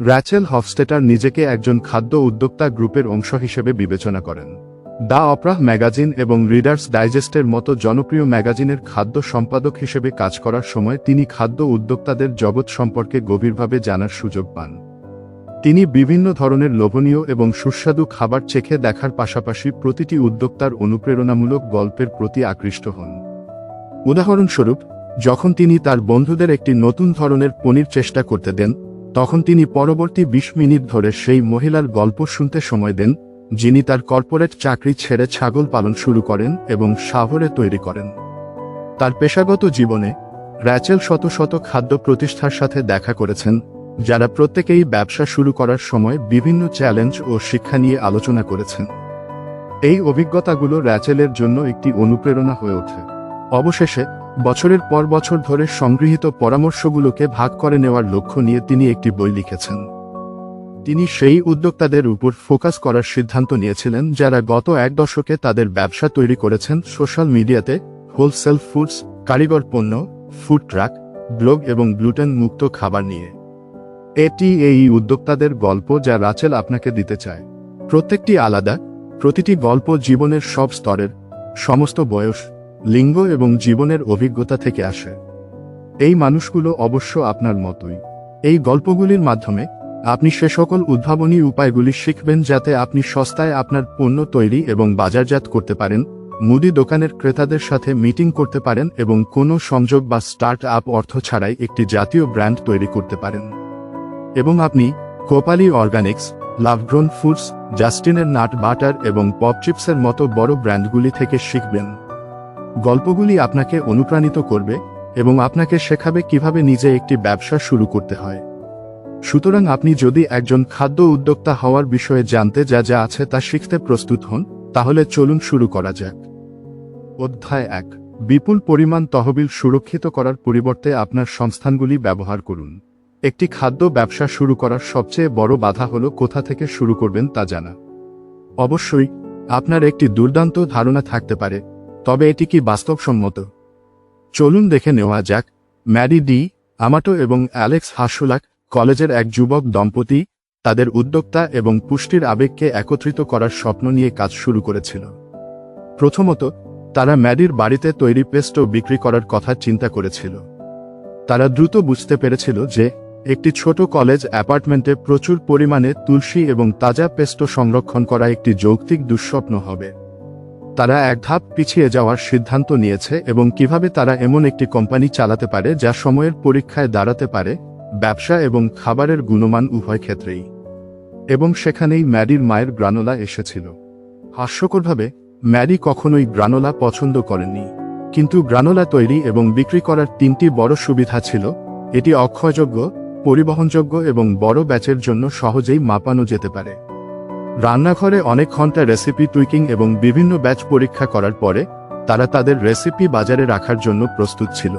Rachel হফস্টেটার নিজেকে একজন খাদ্য উদ্যোক্তা গ্রুপের অংশ হিসেবে বিবেচনা করেন। দ্য অপ্রাহ ম্যাগাজিন এবং রিডার্স ডাইজেস্টের মতো জনপ্রিয় ম্যাগাজিনের খাদ্য সম্পাদক হিসেবে কাজ করার সময় তিনি খাদ্য উদ্যোক্তাদের জগৎ সম্পর্কে গভীরভাবে জানার সুযোগ পান। তিনি বিভিন্ন ধরনের লোভনীয় এবং সুস্বাদু খাবার চেখে দেখার পাশাপাশি প্রতিটি উদ্যোক্তার অনুপ্রেরণামূলক গল্পের প্রতি আকৃষ্ট হন। উদাহরণস্বরূপ, যখন তিনি তার বন্ধুদের একটি নতুন ধরনের পনির চেষ্টা করতে দেন, তখন তিনি পরবর্তী 20 মিনিট ধরে সেই মহিলার গল্প শুনতে সময় দেন, যিনি তার কর্পোরেট চাকরি ছেড়ে ছাগল পালন শুরু করেন এবং শহরে তৈরি করেন। তার পেশাগত জীবনে র্যাচেল শত শত খাদ্য প্রতিষ্ঠার সাথে দেখা করেছেন, যারা প্রত্যেকেই ব্যবসা শুরু করার সময় বিভিন্ন চ্যালেঞ্জ ও শিক্ষা নিয়ে আলোচনা করেছেন। এই অভিজ্ঞতাগুলো র্যাচেলের জন্য একটি অনুপ্রেরণা হয়ে ওঠে। অবশেষে, বছরের পর বছর ধরে সংগৃহীত পরামর্শগুলোকে ভাগ করে নেওয়ার লক্ষ্য নিয়ে তিনি একটি বই লিখেছেন। তিনি সেই উদ্যোক্তাদের উপর ফোকাস করার সিদ্ধান্ত নিয়েছিলেন যারা গত এক দশকে তাদের ব্যবসা তৈরি করেছেন সোশ্যাল মিডিয়াতে, হোলসেল ফুডস, কারিগর পণ্য, ফুড ট্রাক, ব্লগ এবং গ্লুটেন মুক্ত খাবার নিয়ে। এটি এই উদ্যোক্তাদের গল্প যা র্যাচেল আপনাকে দিতে চায়। প্রত্যেকটি আলাদা, প্রতিটি গল্প জীবনের সব স্তরের, সমস্ত বয়স, লিঙ্গ এবং জীবনের অভিজ্ঞতা থেকে আসে। এই মানুষগুলো অবশ্য আপনার মতোই। এই গল্পগুলির মাধ্যমে আপনি সে সকল উদ্ভাবনী উপায়গুলি শিখবেন যাতে আপনি সস্তায় আপনার পণ্য তৈরি এবং বাজারজাত করতে পারেন, মুদি দোকানের ক্রেতাদের সাথে মিটিং করতে পারেন এবং কোনো সংযোগ বা স্টার্ট আপ অর্থ ছাড়াই একটি জাতীয় ব্র্যান্ড তৈরি করতে পারেন। এবং আপনি কোপালি অর্গানিক্স, লাভগ্রোন ফুডস, জাস্টিনের নাট বাটার এবং পপ চিপসের মতো বড় ব্র্যান্ডগুলি থেকে শিখবেন। গল্পগুলি আপনাকে অনুপ্রাণিত করবে এবং আপনাকে শেখাবে কিভাবে নিজে একটি ব্যবসা শুরু করতে হয়। সুতরাং আপনি যদি একজন খাদ্য উদ্যোক্তা হওয়ার বিষয়ে জানতে যা যা আছে তা শিখতে প্রস্তুত হন, তাহলে চলুন শুরু করা যাক। অধ্যায় 1। বিপুল পরিমাণ তহবিল সুরক্ষিত করার পরিবর্তে আপনার সংস্থানগুলি ব্যবহার করুন। একটি খাদ্য ব্যবসা শুরু করার সবচেয়ে বড় বাধা হল কোথা থেকে শুরু করবেন তা জানা। অবশ্যই, আপনার একটি দুর্দান্ত ধারণা থাকতে পারে, তবে এটি কি বাস্তবসম্মত? চলুন দেখে নেওয়া যাক। ম্যারি ডি আমাটো এবং অ্যালেক্স হাসুলাক, কলেজের এক যুবক দম্পতি, তাদের উদ্যোক্তা এবং পুষ্টির আবেগকে একত্রিত করার স্বপ্ন নিয়ে কাজ শুরু করেছিল। প্রথমত, তারা ম্যারির বাড়িতে তৈরি পেস্টো বিক্রি করার কথা চিন্তা করেছিল। তারা দ্রুত বুঝতে পেরেছিল যে একটি ছোট কলেজ অ্যাপার্টমেন্টে প্রচুর পরিমাণে তুলসী এবং তাজা পেস্টো সংরক্ষণ করা একটি যৌক্তিক দুঃস্বপ্ন হবে। তারা এক ধাপ পিছিয়ে যাওয়ার সিদ্ধান্ত নিয়েছে এবং কিভাবে তারা এমন একটি কোম্পানি চালাতে পারে যা সময়ের পরীক্ষায় দাঁড়াতে পারে, ব্যবসা এবং খাবারের গুণমান উভয় ক্ষেত্রেই। এবং সেখানেই ম্যারির মায়ের গ্রানোলা এসেছিল। হাস্যকরভাবে, ম্যারি কখনোই গ্রানোলা পছন্দ করেননি, কিন্তু গ্রানোলা তৈরি এবং বিক্রি করার 3টি বড় সুবিধা ছিল: এটি অক্ষয়যোগ্য, পরিবহনযোগ্য এবং বড় ব্যাচের জন্য সহজেই মাপানো যেতে পারে। রান্নাঘরে অনেক ঘন্টা রেসিপি টুইকিং এবং বিভিন্ন ব্যাচ পরীক্ষা করার পরে তারা তাদের রেসিপি বাজারে রাখার জন্য প্রস্তুত ছিল।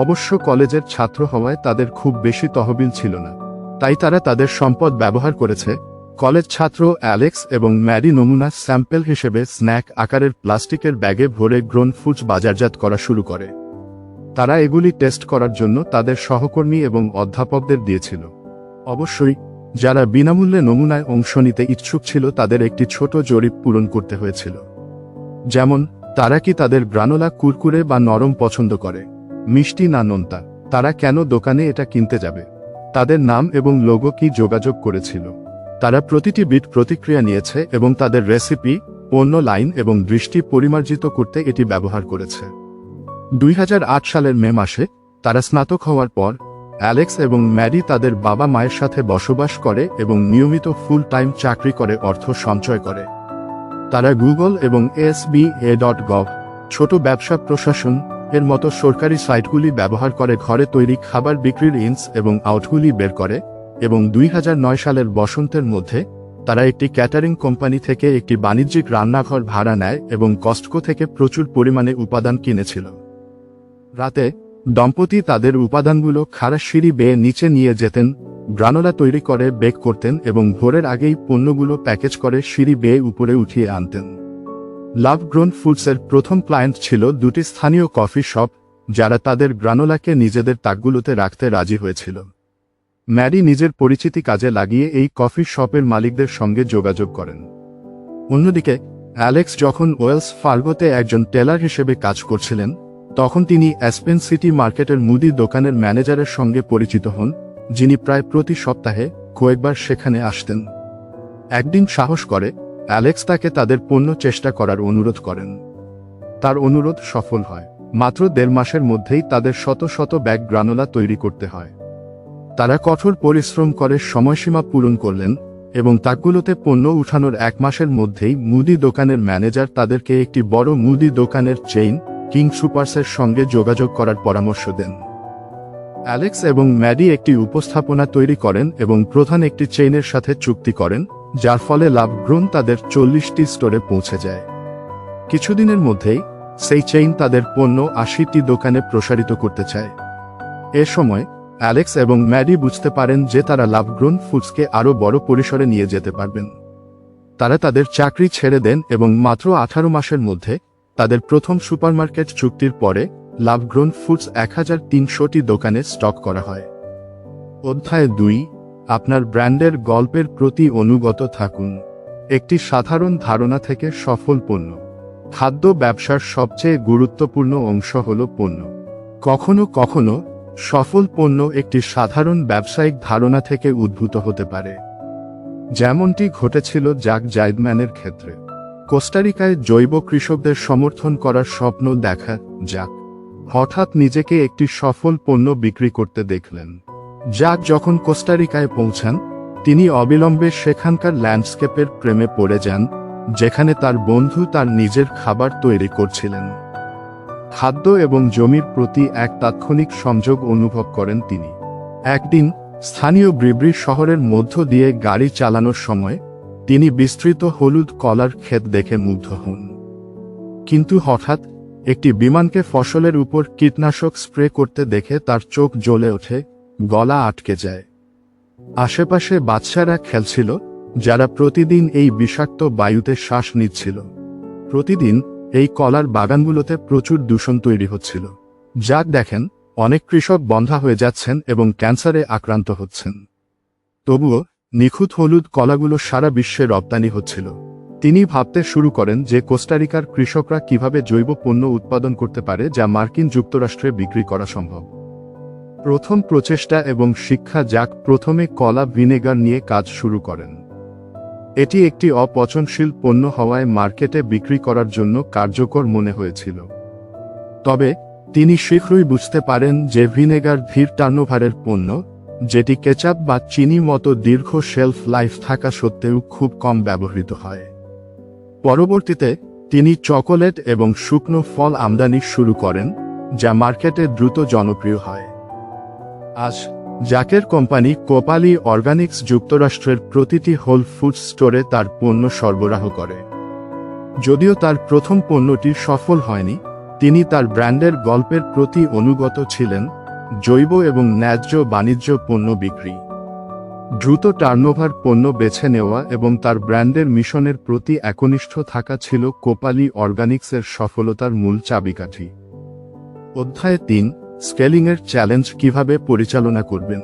অবশ্য কলেজের ছাত্র হওয়ায় তাদের খুব বেশি তহবিল ছিল না, তাই তারা তাদের সম্পদ ব্যবহার করেছে। কলেজ ছাত্র অ্যালেক্স এবং ম্যারি নমুনা স্যাম্পল হিসেবে স্ন্যাক আকারের প্লাস্টিকের ব্যাগে ভরে গ্রোন ফুডস বাজারজাত করা শুরু করে। তারা এগুলি টেস্ট করার জন্য তাদের সহকর্মী এবং অধ্যাপকদের দিয়েছিল। অবশ্যই, যারা বিনামূল্যে নমুনায় অংশ নিতে ইচ্ছুক ছিল তাদের একটি ছোট জরিপ পূরণ করতে হয়েছিল। যেমন, তারা কি তাদের গ্রানোলা কুরকুরে বা নরম পছন্দ করে, মিষ্টি না নোনতা, তারা কেন দোকানে এটা কিনতে যাবে, তাদের নাম এবং লোগো কি যোগাযোগ করেছিল। তারা প্রতিটি বিট প্রতিক্রিয়া নিয়েছে এবং তাদের রেসিপি, পণ্য লাইন এবং দৃষ্টি পরিমার্জিত করতে এটি ব্যবহার করেছে। 2008 সালের মে মাসে তারা স্নাতক হওয়ার পর অ্যালেক্স এবং ম্যারি তাদের বাবা মায়ের সাথে বসবাস করে এবং নিয়মিত ফুল টাইম চাকরি করে অর্থ সঞ্চয় করে। তারা গুগল এবং SBA.gov, ছোট ব্যবসা প্রশাসন এর মতো সরকারি সাইটগুলি ব্যবহার করে ঘরে তৈরি খাবার বিক্রির ইনস এবং আউটগুলি বের করে, এবং 2009 সালের বসন্তের মধ্যে তারা একটি ক্যাটারিং কোম্পানি থেকে একটি বাণিজ্যিক রান্নাঘর ভাড়া নেয় এবং কস্টকো থেকে প্রচুর পরিমাণে উপাদান কিনেছিল। রাতে দম্পতি তাদের উপাদানগুলো খাড়া সিঁড়ি বেয়ে নিচে নিয়ে যেতেন, গ্রানোলা তৈরি করে বেক করতেন এবং ভোরের আগেই পণ্যগুলো প্যাকেজ করে সিঁড়ি বেয়ে উপরে উঠিয়ে আনতেন। লাভ গ্রোন ফুডসের প্রথম ক্লায়েন্ট ছিল 2টি স্থানীয় কফি শপ, যারা তাদের গ্রানোলাকে নিজেদের তাকগুলোতে রাখতে রাজি হয়েছিল। ম্যারি নিজের পরিচিতি কাজে লাগিয়ে এই কফি শপের মালিকদের সঙ্গে যোগাযোগ করেন। অন্যদিকে অ্যালেক্স যখন ওয়েলস ফার্গোতে একজন টেলার হিসেবে কাজ করছিলেন, তখন তিনি অ্যাসপেন সিটি মার্কেটের মুদি দোকানের ম্যানেজারের সঙ্গে পরিচিত হন, যিনি প্রায় প্রতি সপ্তাহে কয়েকবার সেখানে আসতেন। একদিন সাহস করে অ্যালেক্স তাকে তাদের পণ্য চেষ্টা করার অনুরোধ করেন। তার অনুরোধ সফল হয়। মাত্র 1.5 মাসের মধ্যেই তাদের শত শত ব্যাগ গ্রানোলা তৈরি করতে হয়। তারা কঠোর পরিশ্রম করে সময়সীমা পূরণ করলেন এবং তাকগুলোতে পণ্য উঠানোর 1 মাসের মধ্যেই মুদি দোকানের ম্যানেজার তাদেরকে একটি বড় মুদি দোকানের চেইন কিং সুপার্সের সঙ্গে যোগাযোগ করার পরামর্শ দেন। অ্যালেক্স এবং ম্যাডি একটি উপস্থাপনা তৈরি করেন এবং প্রধান একটি চেইনের সাথে চুক্তি করেন, যার ফলে লাভগ্রোন তাদের 40টি স্টোরে পৌঁছে যায়। কিছুদিনের মধ্যেই সেই চেইন তাদের পণ্য 80টি দোকানে প্রসারিত করতে চায়। এ সময় অ্যালেক্স এবং ম্যাডি বুঝতে পারেন যে তারা লাভগ্রোন ফুডসকে আরও বড় পরিসরে নিয়ে যেতে পারবেন। তারা তাদের চাকরি ছেড়ে দেন এবং মাত্র 18 মাসের মধ্যে তাদের প্রথম সুপারমার্কেট চুক্তির পরে লাভগ্রোন ফুডস 1300টি দোকানে স্টক করা হয়। অধ্যায় 2, আপনার ব্র্যান্ডের গল্পের প্রতি অনুগত থাকুন। একটি সাধারণ ধারণা থেকে সফল পণ্য। খাদ্য ব্যবসার সবচেয়ে গুরুত্বপূর্ণ অংশ হল পণ্য। কখনো কখনো সফল পণ্য একটি সাধারণ ব্যবসায়িক ধারণা থেকে উদ্ভূত হতে পারে, যেমনটি ঘটেছিল জ্যাক জাইদম্যানের ক্ষেত্রে। কোস্টারিকায় জৈব কৃষকদের সমর্থন করার স্বপ্ন দেখা জ্যাক হঠাৎ নিজেকে একটি সফল পণ্য বিক্রি করতে দেখলেন। জ্যাক যখন কোস্টারিকায় পৌঁছান, তিনি অবিলম্বে সেখানকার ল্যান্ডস্কেপের প্রেমে পড়ে যান, যেখানে তার বন্ধু তার নিজের খাবার তৈরি করছিলেন। খাদ্য এবং জমির প্রতি এক তাৎক্ষণিক সংযোগ অনুভব করেন তিনি। একদিন স্থানীয় ব্রিব্রি শহরের মধ্য দিয়ে গাড়ি চালানোর সময় তিনি বিস্তৃত হলুদ কলার ক্ষেত দেখে মুগ্ধ হন। কিন্তু হঠাৎ একটি বিমানকে ফসলের উপর কীটনাশক স্প্রে করতে দেখে তার চোখ জ্বলে ওঠে, গলা আটকে যায়। আশেপাশে বাচ্চারা খেলছিল, যারা প্রতিদিন এই বিষাক্ত বায়ুতে শ্বাস নিচ্ছিল। প্রতিদিন এই কলার বাগানগুলোতে প্রচুর দূষণ তৈরি হচ্ছিল। জ্যাক দেখেন অনেক কৃষক বন্ধ্যা হয়ে যাচ্ছেন এবং ক্যান্সারে আক্রান্ত হচ্ছেন। তবুও নিখুঁত হলুদ কলাগুলো সারা বিশ্বে রপ্তানি হচ্ছিল। তিনি ভাবতে শুরু করেন যে কোস্টারিকার কৃষকরা কিভাবে জৈব পণ্য উৎপাদন করতে পারে যা মার্কিন যুক্তরাষ্ট্রে বিক্রি করা সম্ভব। প্রথম প্রচেষ্টা এবং শিক্ষা জ্যাক প্রথমে কলা ভিনেগার নিয়ে কাজ শুরু করেন। এটি একটি অপচনশীল পণ্য হওয়ায় মার্কেটে বিক্রি করার জন্য কার্যকর মনে হয়েছিল। তবে তিনি শীঘ্রই বুঝতে পারেন যে ভিনেগার ধীর টার্নওভারের পণ্য, যেটি কেচাপ বা চিনি মতো দীর্ঘ শেলফ লাইফ থাকা সত্ত্বেও খুব কম ব্যবহৃত হয়। পরবর্তীতে তিনি চকোলেট এবং শুকনো ফল আমদানি শুরু করেন, যা মার্কেটে দ্রুত জনপ্রিয় হয়। আজ জ্যাকের কোম্পানি কোপালি অর্গানিক্স যুক্তরাষ্ট্রের প্রতিটি হোল ফুডস স্টোরে তার পণ্য সরবরাহ করে। যদিও তার প্রথম পণ্যটি সফল হয়নি, তিনি তার ব্র্যান্ডের গল্পের প্রতি অনুগত ছিলেন, জৈব এবং ন্যায্য বাণিজ্য পণ্য বিক্রি, দ্রুত টার্নওভার পণ্য বেছে নেওয়া এবং তার ব্র্যান্ডের মিশনের প্রতি একনিষ্ঠ থাকা ছিল কোপালি অর্গানিক্সের সফলতার মূল চাবিকাঠি। অধ্যায় 3, স্কেলিংয়ের চ্যালেঞ্জ কিভাবে পরিচালনা করবেন।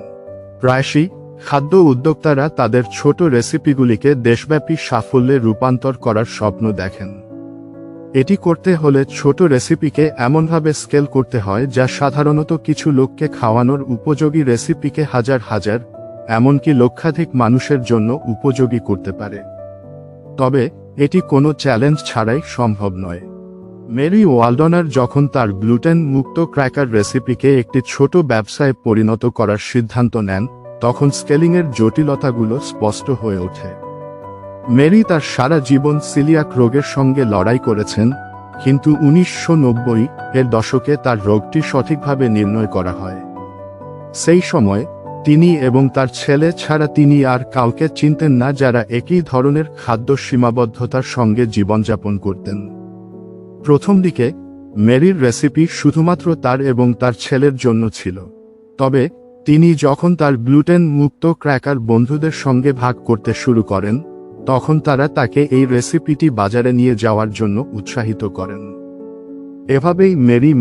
প্রায়শই খাদ্য উদ্যোক্তারা তাদের ছোট রেসিপিগুলিকে দেশব্যাপী সাফল্যে রূপান্তর করার স্বপ্ন দেখেন। এটি করতে হলে ছোট রেসিপিকে এমনভাবে স্কেল করতে হয় যা সাধারণত কিছু লোককে খাওয়ানোর উপযোগী রেসিপিকে হাজার হাজার, এমনকি লক্ষাধিক মানুষের জন্য উপযোগী করতে পারে। তবে এটি কোনো চ্যালেঞ্জ ছাড়াই সম্ভব নয়। মেরি ওয়ালডনার যখন তার গ্লুটেন মুক্ত ক্র্যাকার রেসিপিকে একটি ছোট ব্যবসায় পরিণত করার সিদ্ধান্ত নেন, তখন স্কেলিংয়ের জটিলতাগুলো স্পষ্ট হয়ে ওঠে। মেরি তার সারা জীবন সিলিয়াক রোগের সঙ্গে লড়াই করেছেন, কিন্তু 1990-এর দশকে তার রোগটি সঠিকভাবে নির্ণয় করা হয়। সেই সময় তিনি এবং তার ছেলে ছাড়া তিনি আর কাউকে চিনতেন না যারা একই ধরনের খাদ্য সীমাবদ্ধতার সঙ্গে জীবনযাপন করতেন। প্রথম দিকে মেরির রেসিপি শুধুমাত্র তার এবং তার ছেলের জন্য ছিল। তবে তিনি যখন তার গ্লুটেন মুক্ত ক্র্যাকার বন্ধুদের সঙ্গে ভাগ করতে শুরু করেন, তখন তারা তাকে এই রেসিপিটি বাজারে নিয়ে যাওয়ার জন্য উৎসাহিত করেন। এভাবেই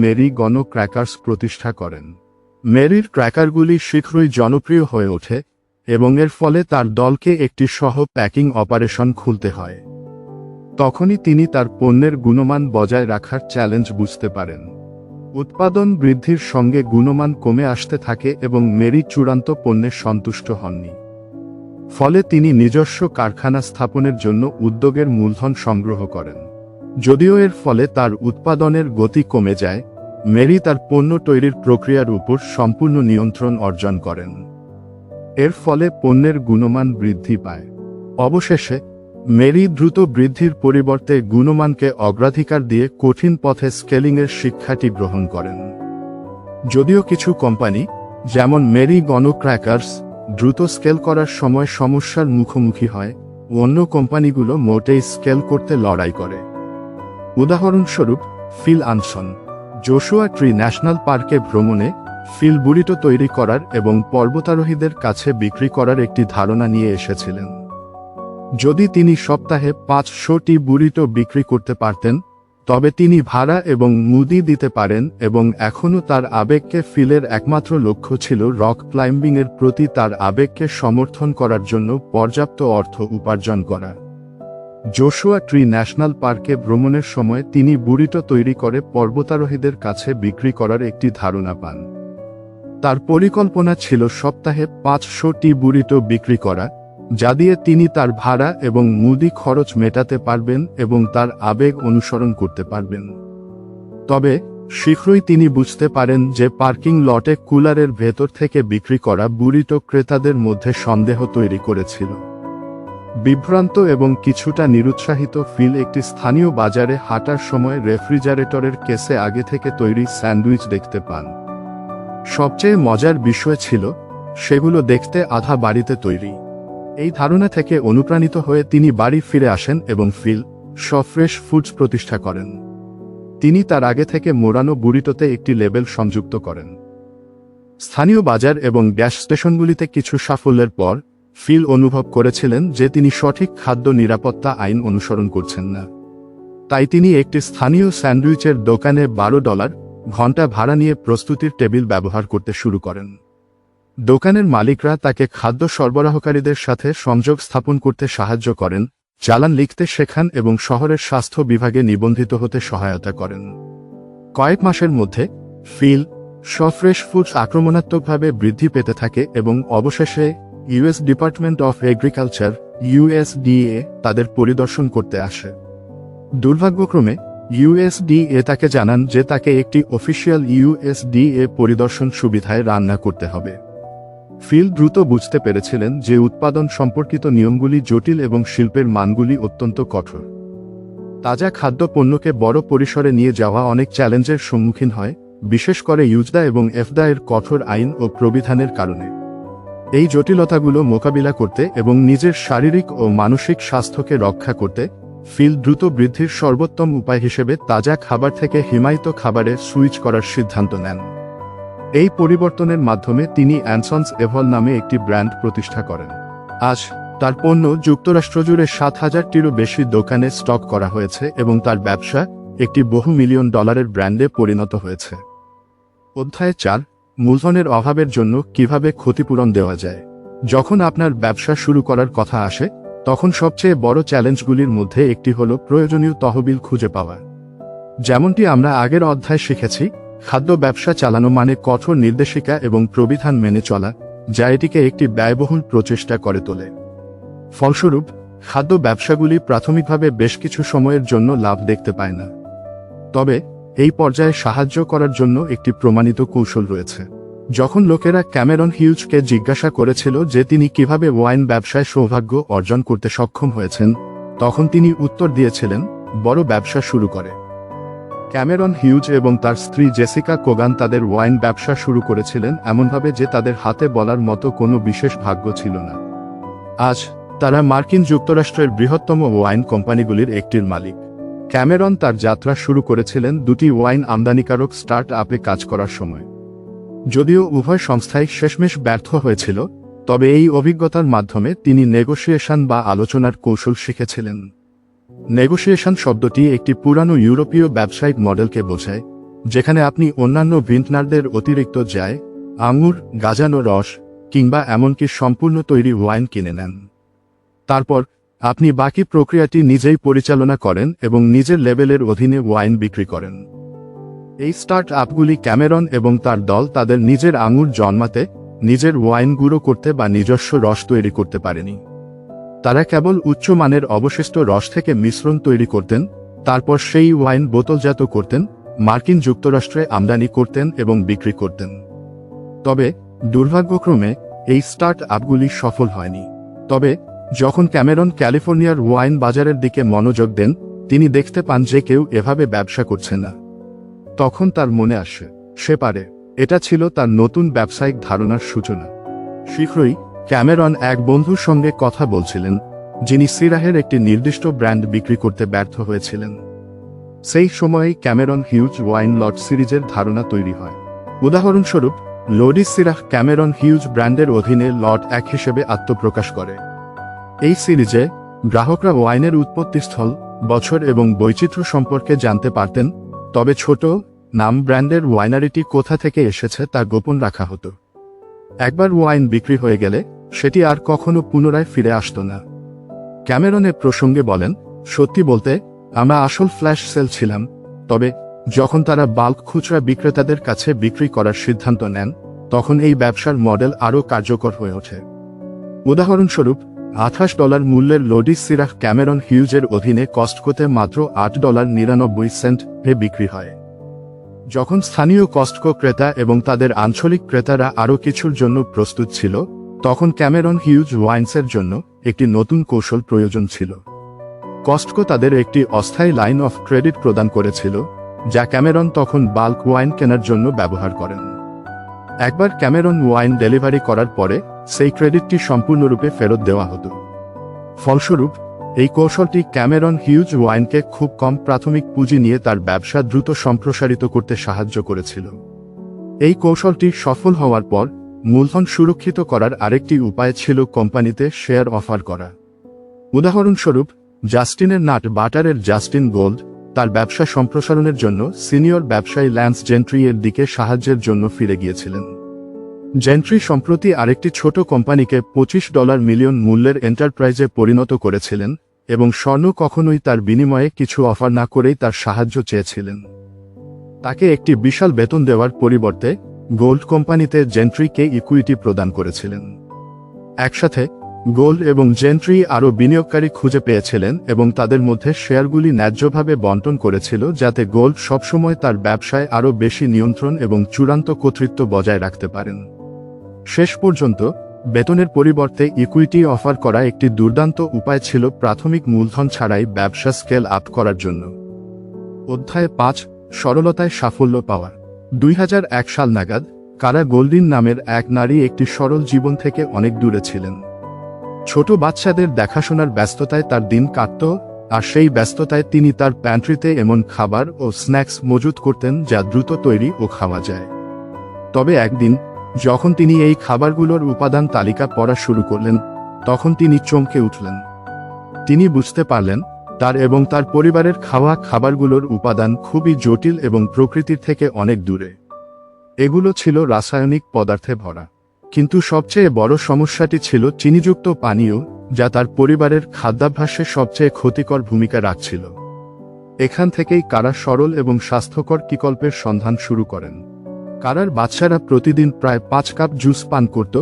মেরি গণ ক্র্যাকার্স প্রতিষ্ঠা করেন। মেরির ক্র্যাকারগুলি শীঘ্রই জনপ্রিয় হয়ে ওঠে এবং এর ফলে তার দলকে একটি সহ প্যাকিং অপারেশন খুলতে হয়। তখনই তিনি তার পণ্যের গুণমান বজায় রাখার চ্যালেঞ্জ বুঝতে পারেন। উৎপাদন বৃদ্ধির সঙ্গে গুণমান কমে আসতে থাকে এবং মেরি চূড়ান্ত পণ্যে সন্তুষ্ট হননি। ফলে তিনি নিজস্ব কারখানা স্থাপনের জন্য উদ্যোগের মূলধন সংগ্রহ করেন। যদিও এর ফলে তার উৎপাদনের গতি কমে যায়, মেরি তার পণ্য তৈরির প্রক্রিয়ার উপর সম্পূর্ণ নিয়ন্ত্রণ অর্জন করেন। এর ফলে পণ্যের গুণমান বৃদ্ধি পায়। অবশেষে মেরি দ্রুত বৃদ্ধির পরিবর্তে গুণমানকে অগ্রাধিকার দিয়ে কঠিন পথে স্কেলিংয়ের শিক্ষাটি গ্রহণ করেন। যদিও কিছু কোম্পানি, যেমন মেরি গনো ক্র্যাকার্স, দ্রুত স্কেল করার সময় সমস্যার মুখোমুখি হয়, অন্য কোম্পানিগুলো মোটেই স্কেল করতে লড়াই করে। উদাহরণস্বরূপ ফিল আনসন জোশুয়া ট্রি ন্যাশনাল পার্কে ভ্রমণে ফিল বুরিটো তৈরি করার এবং পর্বতারোহীদের কাছে বিক্রি করার একটি ধারণা নিয়ে এসেছিলেন। যদি তিনি সপ্তাহে 500টি বুরিটো বিক্রি করতে পারতেন, তবে তিনি ভাড়া এবং মুদি দিতে পারেন এবং এখনও তার আবেগকে ফিলের একমাত্র লক্ষ্য ছিল রক ক্লাইম্বিংয়ের প্রতি তার আবেগকে সমর্থন করার জন্য পর্যাপ্ত অর্থ উপার্জন করা। জোশুয়া ট্রি ন্যাশনাল পার্কে ভ্রমণের সময় তিনি বুরিটো তৈরি করে পর্বতারোহীদের কাছে বিক্রি করার একটি ধারণা পান। তার পরিকল্পনা ছিল সপ্তাহে 500টি বুরিটো বিক্রি করা, যা দিয়ে তিনি তার ভাড়া এবং মুদি খরচ মেটাতে পারবেন এবং তার আবেগ অনুসরণ করতে পারবেন। তবে শীঘ্রই তিনি বুঝতে পারেন যে পার্কিং লটে কুলারের ভেতর থেকে বিক্রি করা বুরিটো ক্রেতাদের মধ্যে সন্দেহ তৈরি করেছিল। বিভ্রান্ত এবং কিছুটা নিরুৎসাহিত ফিল একটি স্থানীয় বাজারে হাঁটার সময় রেফ্রিজারেটরের কেসে আগে থেকে তৈরি স্যান্ডউইচ দেখতে পান। সবচেয়ে মজার বিষয় ছিল, সেগুলো দেখতে আধা বাড়িতে তৈরি। এই ধারণা থেকে অনুপ্রাণিত হয়ে তিনি বাড়ি ফিরে আসেন এবং ফিল ফ্রেশ ফুডস প্রতিষ্ঠা করেন। তিনি তার আগে থেকে মোড়ানো বুরিটোতে একটি লেবেল সংযুক্ত করেন। স্থানীয় বাজার এবং গ্যাস স্টেশনগুলিতে কিছু সাফল্যের পর ফিল অনুভব করেছিলেন যে তিনি সঠিক খাদ্য নিরাপত্তা আইন অনুসরণ করছেন না। তাই তিনি একটি স্থানীয় স্যান্ডউইচের দোকানে $12 ঘন্টা ভাড়া নিয়ে প্রস্তুতির টেবিল ব্যবহার করতে শুরু করেন। দোকানের মালিকরা তাকে খাদ্য সরবরাহকারীদের সাথে সংযোগ স্থাপন করতে সাহায্য করেন, চালান লিখতে শেখান এবং শহরের স্বাস্থ্য বিভাগে নিবন্ধিত হতে সহায়তা করেন। কয়েক মাসের মধ্যে ফিল ফ্রেশ ফুডস আক্রমণাত্মকভাবে বৃদ্ধি পেতে থাকে এবং অবশেষে US department of agriculture (USDA) তাদের পরিদর্শন করতে আসে। দুর্ভাগ্যক্রমে USDA তাকে জানান যে তাকে একটি অফিসিয়াল USDA পরিদর্শন সুবিধায় রান্না করতে হবে। ফিল দ্রুত বুঝতে পেরেছিলেন যে উৎপাদন সম্পর্কিত নিয়মগুলি জটিল এবং শিল্পের মানগুলি অত্যন্ত কঠোর। তাজা খাদ্য পণ্যকে বড় পরিসরে নিয়ে যাওয়া অনেক চ্যালেঞ্জের সম্মুখীন হয়, বিশেষ করে ইউজডা এবং এফডা এর কঠোর আইন ও প্রবিধানের কারণে। এই জটিলতাগুলো মোকাবিলা করতে এবং নিজের শারীরিক ও মানসিক স্বাস্থ্যকে রক্ষা করতে ফিল দ্রুত বৃদ্ধির সর্বোত্তম উপায় হিসেবে তাজা খাবার থেকে হিমায়িত খাবারে সুইচ করার সিদ্ধান্ত নেন। এই পরিবর্তনের মাধ্যমে তিনি অ্যানসন্স এভল নামে একটি ব্র্যান্ড প্রতিষ্ঠা করেন। আজ তার পণ্য যুক্তরাষ্ট্র জুড়ে 7,000টিরও বেশি দোকানে স্টক করা হয়েছে এবং তার ব্যবসা একটি বহু মিলিয়ন ডলারের ব্র্যান্ডে পরিণত হয়েছে। অধ্যায় 4, মূলধনের অভাবের জন্য কিভাবে ক্ষতিপূরণ দেওয়া যায়। যখন আপনার ব্যবসা শুরু করার কথা আসে, তখন সবচেয়ে বড় চ্যালেঞ্জগুলির মধ্যে একটি হল প্রয়োজনীয় তহবিল খুঁজে পাওয়া। যেমনটি আমরা আগের অধ্যায়ে শিখেছি, খাদ্য ব্যবসা চালানো মানে কঠোর নির্দেশিকা এবং প্রবিধান মেনে চলা, যা এটিকে একটি ব্যয়বহুল প্রচেষ্টা করে তোলে। ফলস্বরূপ খাদ্য ব্যবসাগুলি প্রাথমিকভাবে বেশ কিছু সময়ের জন্য লাভ দেখতে পায় না। তবে এই পর্যায়ে সাহায্য করার জন্য একটি প্রমাণিত কৌশল রয়েছে। যখন লোকেরা ক্যামেরন হিউজকে জিজ্ঞাসা করেছিল যে তিনি কিভাবে ওয়াইন ব্যবসায় সৌভাগ্য অর্জন করতে সক্ষম হয়েছেন, তখন তিনি উত্তর দিয়েছিলেন, বড় ব্যবসা শুরু করে। ক্যামেরন হিউজ এবং তার স্ত্রী জেসিকা কোগান তাদের ওয়াইন ব্যবসা শুরু করেছিলেন এমনভাবে যে তাদের হাতে বলার মতো কোনো বিশেষ ভাগ্য ছিল না। আজ তারা মার্কিন যুক্তরাষ্ট্রের বৃহত্তম ওয়াইন কোম্পানিগুলির একটির মালিক। ক্যামেরন তার যাত্রা শুরু করেছিলেন দুটি ওয়াইন আমদানিকারক স্টার্ট আপে কাজ করার সময়। যদিও উভয় সংস্থাই শেষমেশ ব্যর্থ হয়েছিল, তবে এই অভিজ্ঞতার মাধ্যমে তিনি নেগোসিয়েশন বা আলোচনার কৌশল শিখেছিলেন। নেগোসিয়েশন শব্দটি একটি পুরানো ইউরোপীয় ব্যবসায়িক মডেলকে বোঝায়, যেখানে আপনি অন্যান্য ভিন্টনারদের অতিরিক্ত ব্যয়, আঙুর, গাজানো রস কিংবা এমনকি সম্পূর্ণ তৈরি ওয়াইন কিনে নেন। তারপর আপনি বাকি প্রক্রিয়াটি নিজেই পরিচালনা করেন এবং নিজের লেবেলের অধীনে ওয়াইন বিক্রি করেন। এই স্টার্ট আপগুলি ক্যামেরন এবং তার দল তাদের নিজের আঙুর জন্মাতে, নিজের ওয়াইন গুঁড়ো করতে বা নিজস্ব রস তৈরি করতে পারেনি। তারা কেবল উচ্চমানের অবশিষ্ট রস থেকে মিশ্রণ তৈরি করতেন, তারপর সেই ওয়াইন বোতলজাত করতেন, মার্কিন যুক্তরাষ্ট্রে আমদানি করতেন এবং বিক্রি করতেন। তবে দুর্ভাগ্যক্রমে এই স্টার্ট আপগুলি সফল হয়নি। তবে যখন ক্যামেরন ক্যালিফোর্নিয়ার ওয়াইন বাজারের দিকে মনোযোগ দেন, তিনি দেখতে পান যে কেউ এভাবে ব্যবসা করছে না। তখন তার মনে আসে সে পারে। এটা ছিল তার নতুন ব্যবসায়িক ধারণার সূচনা। শীঘ্রই ক্যামেরন এক বন্ধুর সঙ্গে কথা বলছিলেন, যিনি সিরাহের একটি নির্দিষ্ট ব্র্যান্ড বিক্রি করতে ব্যর্থ হয়েছিলেন। সেই সময়েই ক্যামেরন হিউজ ওয়াইন লট সিরিজের ধারণা তৈরি হয়। উদাহরণস্বরূপ, লোডি সিরাহ ক্যামেরন হিউজ ব্র্যান্ডের অধীনে লট 1 হিসেবে আত্মপ্রকাশ করে। এই সিরিজে গ্রাহকরা ওয়াইনের উৎপত্তিস্থল, বছর এবং বৈচিত্র্য সম্পর্কে জানতে পারতেন, তবে ছোট নাম ব্র্যান্ডের ওয়াইনারিটি কোথা থেকে এসেছে তা গোপন রাখা হতো। একবার ওয়াইন বিক্রি হয়ে গেলে সেটি আর কখনো পুনরায় ফিরে আসত না। ক্যামেরনের প্রসঙ্গে বলেন, সত্যি বলতে আমরা আসল ফ্ল্যাশ সেল ছিলাম, তবে যখন তারা বাল্ক খুচরা বিক্রেতাদের কাছে বিক্রি করার সিদ্ধান্ত নেন, তখন এই ব্যবসার মডেল আরও কার্যকর হয়ে ওঠে। উদাহরণস্বরূপ, $28 মূল্যের লোডি সিরাহ ক্যামেরন হিউজের অধীনে কস্টকোতে মাত্র $8.99 বিক্রি হয়। যখন স্থানীয় কস্টকো ক্রেতা এবং তাদের আঞ্চলিক ক্রেতারা আরও কিছুর জন্য প্রস্তুত ছিল, তখন ক্যামেরন হিউজ ওয়াইন্সের জন্য একটি নতুন কৌশল প্রয়োজন ছিল। কস্টকো তাদের একটি অস্থায়ী লাইন অফ ক্রেডিট প্রদান করেছিল, যা ক্যামেরন তখন বাল্ক ওয়াইন কেনার জন্য ব্যবহার করেন। একবার ক্যামেরন ওয়াইন ডেলিভারি করার পরে সেই ক্রেডিটটি সম্পূর্ণরূপে ফেরত দেওয়া হতো। ফলস্বরূপ এই কৌশলটি ক্যামেরন হিউজ ওয়াইনকে খুব কম প্রাথমিক পুঁজি নিয়ে তার ব্যবসা দ্রুত সম্প্রসারিত করতে সাহায্য করেছিল। এই কৌশলটি সফল হওয়ার পর মূলধন সুরক্ষিত করার আরেকটি উপায় ছিল কোম্পানিতে শেয়ার অফার করা। উদাহরণস্বরূপ, জাস্টিনের নাট বাটারের জাস্টিন গোল্ড তার ব্যবসা সম্প্রসারণের জন্য সিনিয়র ব্যবসায়ী ল্যান্স জেন্ট্রি এর দিকে সাহায্যের জন্য ফিরে গিয়েছিলেন। জেন্ট্রি সম্প্রতি আরেকটি ছোট কোম্পানিকে $25 মিলিয়ন মূল্যের এন্টারপ্রাইজে পরিণত করেছিলেন এবং স্বর্ণ কখনোই তার বিনিময়ে কিছু অফার না করেই তার সাহায্য চেয়েছিলেন। তাকে একটি বিশাল বেতন দেওয়ার পরিবর্তে গোল্ড কোম্পানিতে জেন্ট্রিকে ইকুইটি প্রদান করেছিলেন। একসাথে গোল্ড এবং জেন্ট্রি আরও বিনিয়োগকারী খুঁজে পেয়েছিলেন এবং তাদের মধ্যে শেয়ারগুলি ন্যায্যভাবে বণ্টন করেছিল, যাতে গোল্ড সবসময় তার ব্যবসায় আরও বেশি নিয়ন্ত্রণ এবং চূড়ান্ত কর্তৃত্ব বজায় রাখতে পারেন। শেষ পর্যন্ত বেতনের পরিবর্তে ইকুইটি অফার করা একটি দুর্দান্ত উপায় ছিল প্রাথমিক মূলধন ছাড়াই ব্যবসা স্কেল আপ করার জন্য। অধ্যায় 5, সরলতায় সাফল্য পাওয়া। 2001 সাল নাগাদ কারা গোল্ডিন নামের এক নারী একটি সরল জীবন থেকে অনেক দূরে ছিলেন। ছোট বাচ্চাদের দেখাশোনার ব্যস্ততায় তার দিন কাটত, আর সেই ব্যস্ততায় তিনি তার প্যান্ট্রিতে এমন খাবার ও স্ন্যাক্স মজুত করতেন যা দ্রুত তৈরি ও খাওয়া যায়। তবে একদিন যখন তিনি এই খাবারগুলোর উপাদান তালিকা পড়া শুরু করলেন, তখন তিনি চমকে উঠলেন। তিনি বুঝতে পারলেন তার এবং তার পরিবারের খাওয়া খাবারগুলোর উপাদান খুবই জটিল এবং প্রকৃতির থেকে অনেক দূরে। এগুলো ছিল রাসায়নিক পদার্থে ভরা। কিন্তু সবচেয়ে বড় সমস্যাটি ছিল চিনিযুক্ত পানীয়, যা তার পরিবারের খাদ্যাভ্যাসে সবচেয়ে ক্ষতিকর ভূমিকা রাখছিল। এখান থেকেই কারা সরল এবং স্বাস্থ্যকর বিকল্পের সন্ধান শুরু করেন। কারার বাচ্চারা প্রতিদিন প্রায় 5 কাপ জুস পান করত,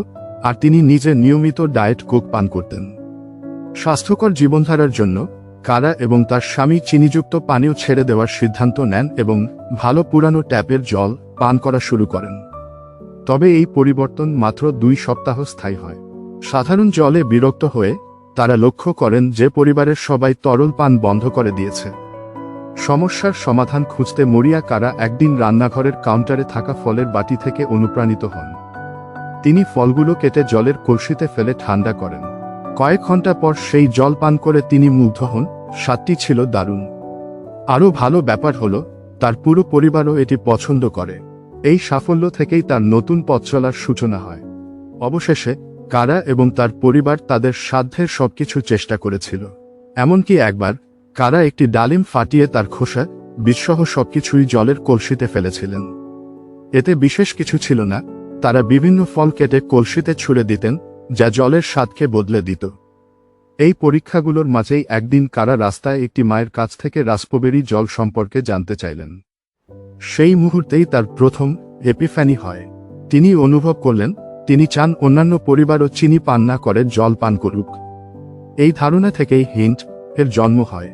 আর তিনি নিজে নিয়মিত ডায়েট কোক পান করতেন। স্বাস্থ্যকর জীবনধারার জন্য কারা এবং তার স্বামী চিনিযুক্ত পানীয় ছেড়ে দেওয়ার সিদ্ধান্ত নেন এবং ভালো পুরানো ট্যাপের জল পান করা শুরু করেন। তবে এই পরিবর্তন মাত্র 2 সপ্তাহ স্থায়ী হয়। সাধারণ জলে বিরক্ত হয়ে তারা লক্ষ্য করেন যে পরিবারের সবাই তরল পান বন্ধ করে দিয়েছে। সমস্যার সমাধান খুঁজতে মরিয়া কারা একদিন রান্নাঘরের কাউন্টারে থাকা ফলের বাটি থেকে অনুপ্রাণিত হন। তিনি ফলগুলো কেটে জলের কলসিতে ফেলে ঠান্ডা করেন। কয়েক ঘন্টা পর সেই জল পান করে তিনি মুগ্ধ হন। স্বাদটি ছিল দারুণ। আরও ভালো ব্যাপার হলো, তার পুরো পরিবারও এটি পছন্দ করে। এই সাফল্য থেকেই তার নতুন পথ চলার সূচনা হয়। অবশেষে কারা এবং তার পরিবার তাদের সাধ্যের সবকিছু চেষ্টা করেছিল। এমনকি একবার কারা একটি ডালিম ফাটিয়ে তার খোসা, বীজসহ সবকিছুই জলের কলসিতে ফেলেছিলেন। এতে বিশেষ কিছু ছিল না, তারা বিভিন্ন ফল কেটে কলসিতে ছুঁড়ে দিতেন, যা জলের স্বাদকে বদলে দিত। এই পরীক্ষাগুলোর মাঝেই একদিন কারা রাস্তায় একটি মায়ের কাছ থেকে রাস্পবেরি জল সম্পর্কে জানতে চাইলেন। সেই মুহূর্তেই তার প্রথম এপিফ্যানি হয়। তিনি অনুভব করলেন তিনি চান অন্যান্য পরিবারও চিনি পান না করে জল পান করুক। এই ধারণা থেকেই হিন্ট এর জন্ম হয়।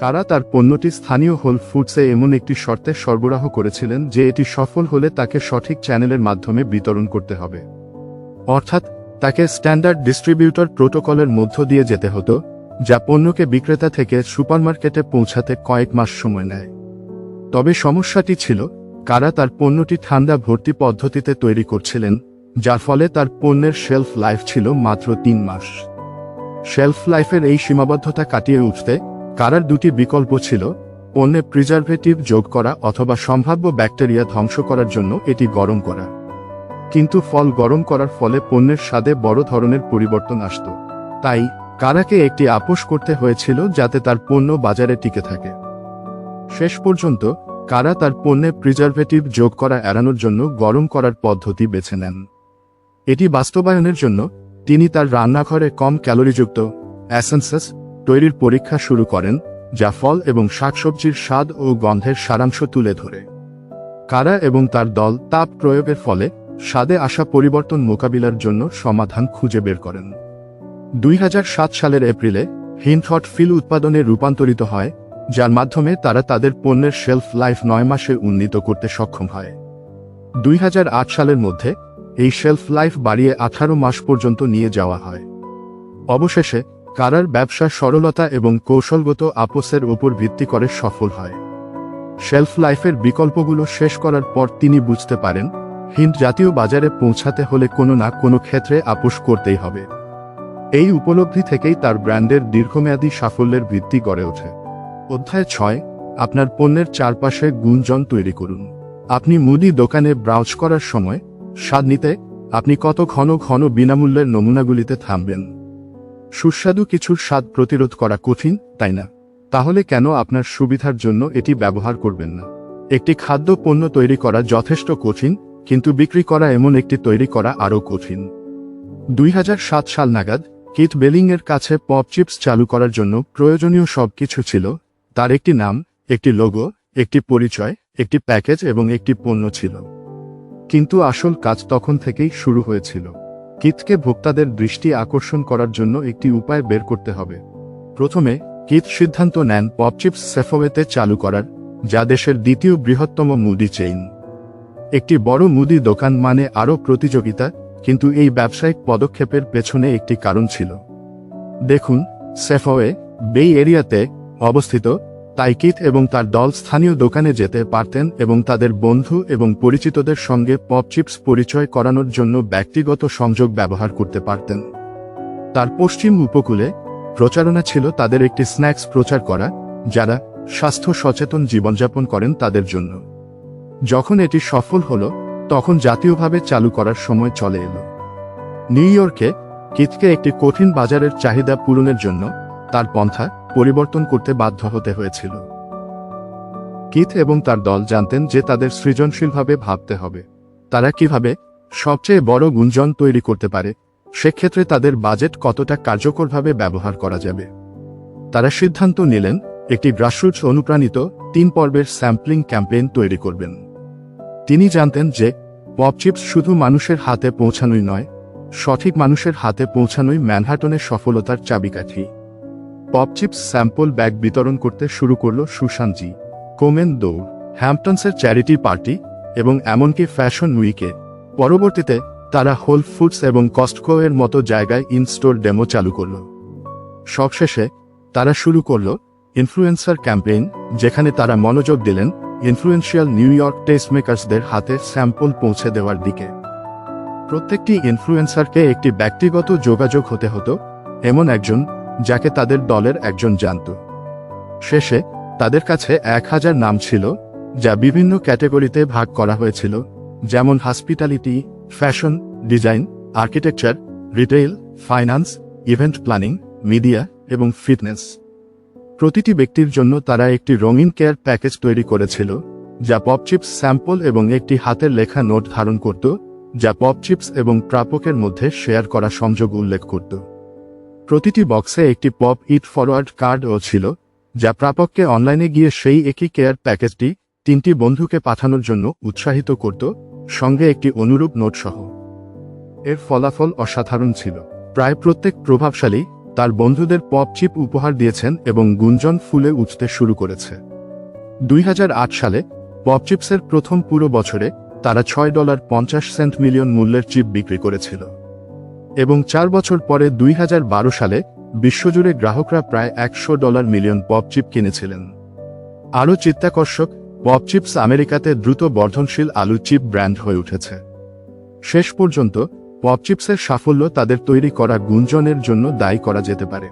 কারা তার পণ্যটি স্থানীয় হোল ফুডসে এমন একটি শর্তে সরবরাহ করেছিলেন যে এটি সফল হলে তাকে সঠিক চ্যানেলের মাধ্যমে বিতরণ করতে হবে। অর্থাৎ তাকে স্ট্যান্ডার্ড ডিস্ট্রিবিউটর প্রোটোকলের মধ্য দিয়ে যেতে হতো, যা পণ্যকে বিক্রেতা থেকে সুপারমার্কেটে পৌঁছাতে কয়েক মাস সময় নেয়। তবে সমস্যাটি ছিল কারা তার পণ্যটি ঠান্ডা ভর্তি পদ্ধতিতে তৈরি করছিলেন, যার ফলে তার পণ্যের শেলফ লাইফ ছিল মাত্র 3 মাস। শেলফ লাইফের এই সীমাবদ্ধতা কাটিয়ে উঠতে কারার দুটি বিকল্প ছিল: পণ্যে প্রিজারভেটিভ যোগ করা অথবা সম্ভাব্য ব্যাকটেরিয়া ধ্বংস করার জন্য এটি গরম করা। কিন্তু ফল গরম করার ফলে পণ্যের স্বাদে বড় ধরনের পরিবর্তন আসত। তাই কারাকে একটি আপোষ করতে হয়েছিল যাতে তার পণ্য বাজারে টিকে থাকে। শেষ পর্যন্ত কারা তার পণ্যে প্রিজারভেটিভ যোগ করা এড়ানোর জন্য গরম করার পদ্ধতি বেছে নেন। এটি বাস্তবায়নের জন্য তিনি তার রান্নাঘরে কম ক্যালোরিযুক্ত এসেন্সেস তৈরির পরীক্ষা শুরু করেন, যা ফল এবং শাকসবজির স্বাদ ও গন্ধের সারাংশ তুলে ধরে। কারা এবং তার দল তাপ প্রয়োগের ফলে স্বাদে আসা পরিবর্তন মোকাবিলার জন্য সমাধান খুঁজে বের করেন। 2007 সালের এপ্রিলে হিন্ট হট ফিল উৎপাদনে রূপান্তরিত হয়, যার মাধ্যমে তারা তাদের পণ্যের শেলফ লাইফ 9 মাসে উন্নীত করতে সক্ষম হয়। 2008 সালের মধ্যে এই শেলফ লাইফ বাড়িয়ে 18 মাস পর্যন্ত নিয়ে যাওয়া হয়। অবশেষে কারার ব্যবসা সরলতা এবং কৌশলগত আপোসের উপর ভিত্তি করে সফল হয়। শেলফ লাইফের বিকল্পগুলো শেষ করার পর তিনি বুঝতে পারেন হিন্ট জাতীয় বাজারে পৌঁছাতে হলে কোনো না কোনো ক্ষেত্রে আপোস করতেই হবে। এই উপলব্ধি থেকেই তার ব্র্যান্ডের দীর্ঘমেয়াদী সাফল্যের ভিত্তি গড়ে ওঠে। অধ্যায় 6, আপনার পণ্যের চারপাশে গুঞ্জন তৈরি করুন। আপনি মুদি দোকানে ব্রাউজ করার সময় স্বাদ নিতে আপনি কত ঘন ঘন বিনামূল্যের নমুনাগুলিতে থামবেন। সুস্বাদু কিছুর স্বাদ প্রতিরোধ করা কঠিন, তাই না? তাহলে কেন আপনার সুবিধার জন্য এটি ব্যবহার করবেন না? একটি খাদ্য পণ্য তৈরি করা যথেষ্ট কঠিন, কিন্তু বিক্রি করা এমন একটি তৈরি করা আরও কঠিন। 2007 সাল নাগাদ কিথ বেলিংয়ের কাছে পপ চিপস চালু করার জন্য প্রয়োজনীয় সবকিছু ছিল। তার একটি নাম, একটি লোগো, একটি পরিচয়, একটি প্যাকেজ এবং একটি পণ্য ছিল। কিন্তু আসল কাজ তখন থেকেই শুরু হয়েছিল। কিথকে ভোক্তাদের দৃষ্টি আকর্ষণ করার জন্য একটি উপায় বের করতে হবে। প্রথমে কিথ সিদ্ধান্ত নেন পপ চিপস সেফওয়েতে চালু করার, যা দেশের দ্বিতীয় বৃহত্তম মুদি চেইন। একটি বড় মুদি দোকান মানে আরও প্রতিযোগিতা, কিন্তু এই ব্যবসায়িক পদক্ষেপের পেছনে একটি কারণ ছিল। দেখুন, সেফওয়ে বে এরিয়াতে অবস্থিত, তাই কিথ এবং তার দল স্থানীয় দোকানে যেতে পারতেন এবং তাদের বন্ধু এবং পরিচিতদের সঙ্গে পপ চিপস পরিচয় করানোর জন্য ব্যক্তিগত সংযোগ ব্যবহার করতে পারতেন। তার পশ্চিম উপকূলে প্রচারণা ছিল তাদের একটি স্ন্যাক্স প্রচার করা, যারা স্বাস্থ্য সচেতন জীবনযাপন করেন তাদের জন্য। যখন এটি সফল হলো, তখন জাতীয়ভাবে চালু করার সময় চলে এলো। নিউ ইয়র্কে কিথকে একটি কঠিন বাজারের চাহিদা পূরণের জন্য তার পন্থা পরিবর্তন করতে বাধ্য হতে হয়েছিল। কিথ এবং তার দল জানতেন যে তাদের সৃজনশীলভাবে ভাবতে হবে। তারা কিভাবে সবচেয়ে বড় গুঞ্জন তৈরি করতে পারে, সেক্ষেত্রে তাদের বাজেট কতটা কার্যকরভাবে ব্যবহার করা যাবে। তারা সিদ্ধান্ত নিলেন একটি গ্রাসরুটস অনুপ্রাণিত 3 পর্বের স্যাম্পলিং ক্যাম্পেইন তৈরি করবেন। তিনি জানতেন যে পপ চিপস শুধু মানুষের হাতে পৌঁছানোই নয়, সঠিক মানুষের হাতে পৌঁছানোই ম্যানহাটনের সফলতার চাবিকাঠি। পপ চিপস স্যাম্পল ব্যাগ বিতরণ করতে শুরু করল সুশান জি, কোমেন দৌড়, হ্যাম্পটনসের চ্যারিটি পার্টি এবং এমনকি ফ্যাশন উইকে। পরবর্তীতে তারা হোল ফুডস এবং কস্টকো এর মতো জায়গায় ইন স্টোর ডেমো চালু করল। সবশেষে তারা শুরু করল ইনফ্লুয়েন্সার ক্যাম্পেইন, যেখানে তারা মনোযোগ দিলেন ইনফ্লুয়েন্সিয়াল নিউ ইয়র্ক টেস্ট মেকার্সদের হাতে স্যাম্পল পৌঁছে দেওয়ার দিকে। প্রত্যেকটি ইনফ্লুয়েন্সারকে একটি ব্যক্তিগত যোগাযোগ হতে হতো, এমন একজন যাকে তাদের দলের একজন জানত। শেষে তাদের কাছে 1000 নাম ছিল, যা বিভিন্ন ক্যাটাগরিতে ভাগ করা হয়েছিল, যেমন hospitality, fashion, design, architecture, retail, finance, event planning, media এবং ফিটনেস। প্রতিটি ব্যক্তির জন্য তারা একটি রঙিন কেয়ার প্যাকেজ তৈরি করেছিল, যা পপ চিপস স্যাম্পল এবং একটি হাতের লেখা নোট ধারণ করত, যা পপ চিপস এবং প্রাপকের মধ্যে শেয়ার করা সংযোগ উল্লেখ করত। প্রতিটি বক্সে একটি পপ ইট ফরওয়ার্ড কার্ডও ছিল, যা প্রাপককে অনলাইনে গিয়ে সেই একই কেয়ার প্যাকেজটি 3টি বন্ধুকে পাঠানোর জন্য উৎসাহিত করত, সঙ্গে একটি অনুরূপ নোট সহ। এর ফলাফল অসাধারণ ছিল। প্রায় প্রত্যেক প্রভাবশালী তার বন্ধুদের পপ চিপ উপহার দিয়েছেন এবং গুঞ্জন ফুলে উঠতে শুরু করেছে। 2008 সালে পপ চিপসের প্রথম পুরো বছরে তারা $6.50 মিলিয়ন মূল্যের চিপ বিক্রি করেছিল এবং 4 বছর পরে 2012 সালে বিশ্বজুড়ে গ্রাহকরা প্রায় $100 মিলিয়ন পপ চিপ কিনেছিলেন। আরও চিত্তাকর্ষক, পপ চিপস আমেরিকাতে দ্রুত বর্ধনশীল আলু চিপ ব্র্যান্ড হয়ে উঠেছে। শেষ পর্যন্ত পপ চিপসের সাফল্য তাদের তৈরি করা গুঞ্জনের জন্য দায়ী করা যেতে পারে।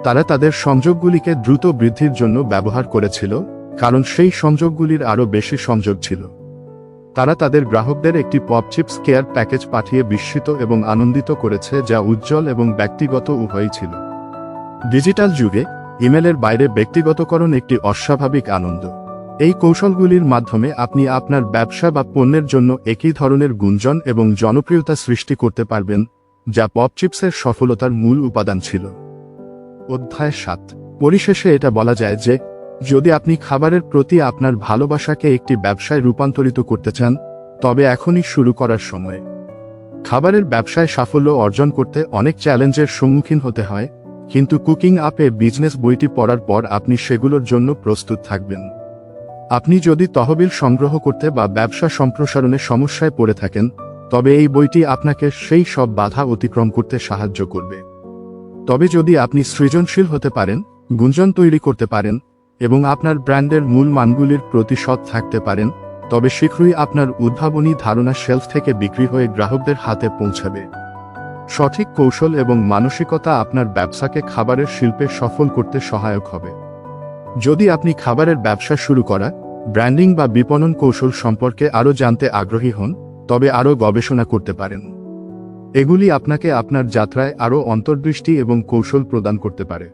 তারা তাদের সংযোগগুলিকে দ্রুত বৃদ্ধির জন্য ব্যবহার করেছিল, কারণ সেই সংযোগগুলির আরও বেশি সংযোগ ছিল। তারা তাদের গ্রাহকদের একটি পপ চিপস কেয়ার প্যাকেজ পাঠিয়ে বিস্মিত এবং আনন্দিত করেছে, যা উজ্জ্বল এবং ব্যক্তিগত উভয়ই ছিল। ডিজিটাল যুগে ইমেলের বাইরে ব্যক্তিগতকরণ একটি অস্বাভাবিক আনন্দ। এই কৌশলগুলির মাধ্যমে আপনি আপনার ব্যবসা বা পণ্যের জন্য একই ধরনের গুঞ্জন এবং জনপ্রিয়তা সৃষ্টি করতে পারবেন, যা পপ চিপসের সফলতার মূল উপাদান ছিল। অধ্যায় 7। পরিশেষে এটা বলা যায় যে, যদি আপনি খাবারের প্রতি আপনার ভালোবাসাকে একটি ব্যবসায় রূপান্তরিত করতে চান, তবে এখনই শুরু করার সময়। খাবারের ব্যবসায় সাফল্য অর্জন করতে অনেক চ্যালেঞ্জের সম্মুখীন হতে হয়, কিন্তু কুকিং আপে বিজনেস বইটি পড়ার পর আপনি সেগুলোর জন্য প্রস্তুত থাকবেন। আপনি যদি তহবিল সংগ্রহ করতে বা ব্যবসা সম্প্রসারণে সমস্যায় পড়ে থাকেন, তবে এই বইটি আপনাকে সেই সব বাধা অতিক্রম করতে সাহায্য করবে। তবে যদি আপনি সৃজনশীল হতে পারেন, গুঞ্জন তৈরি করতে পারেন এবং আপনার ব্র্যান্ডের মূল মানগুলির প্রতি সৎ থাকতে পারেন, তবে শীঘ্রই আপনার উদ্ভাবনী ধারণা শেলফ থেকে বিক্রি হয়ে গ্রাহকদের হাতে পৌঁছাবে। সঠিক কৌশল এবং মানসিকতা আপনার ব্যবসাকে খাবারের শিল্পে সফল করতে সহায়ক হবে। যদি আপনি খাবারের ব্যবসা শুরু করা, ব্র্যান্ডিং বা বিপণন কৌশল সম্পর্কে আরও জানতে আগ্রহী হন, তবে আরও গবেষণা করতে পারেন। এগুলি আপনাকে আপনার যাত্রায় আরও অন্তর্দৃষ্টি এবং কৌশল প্রদান করতে পারে।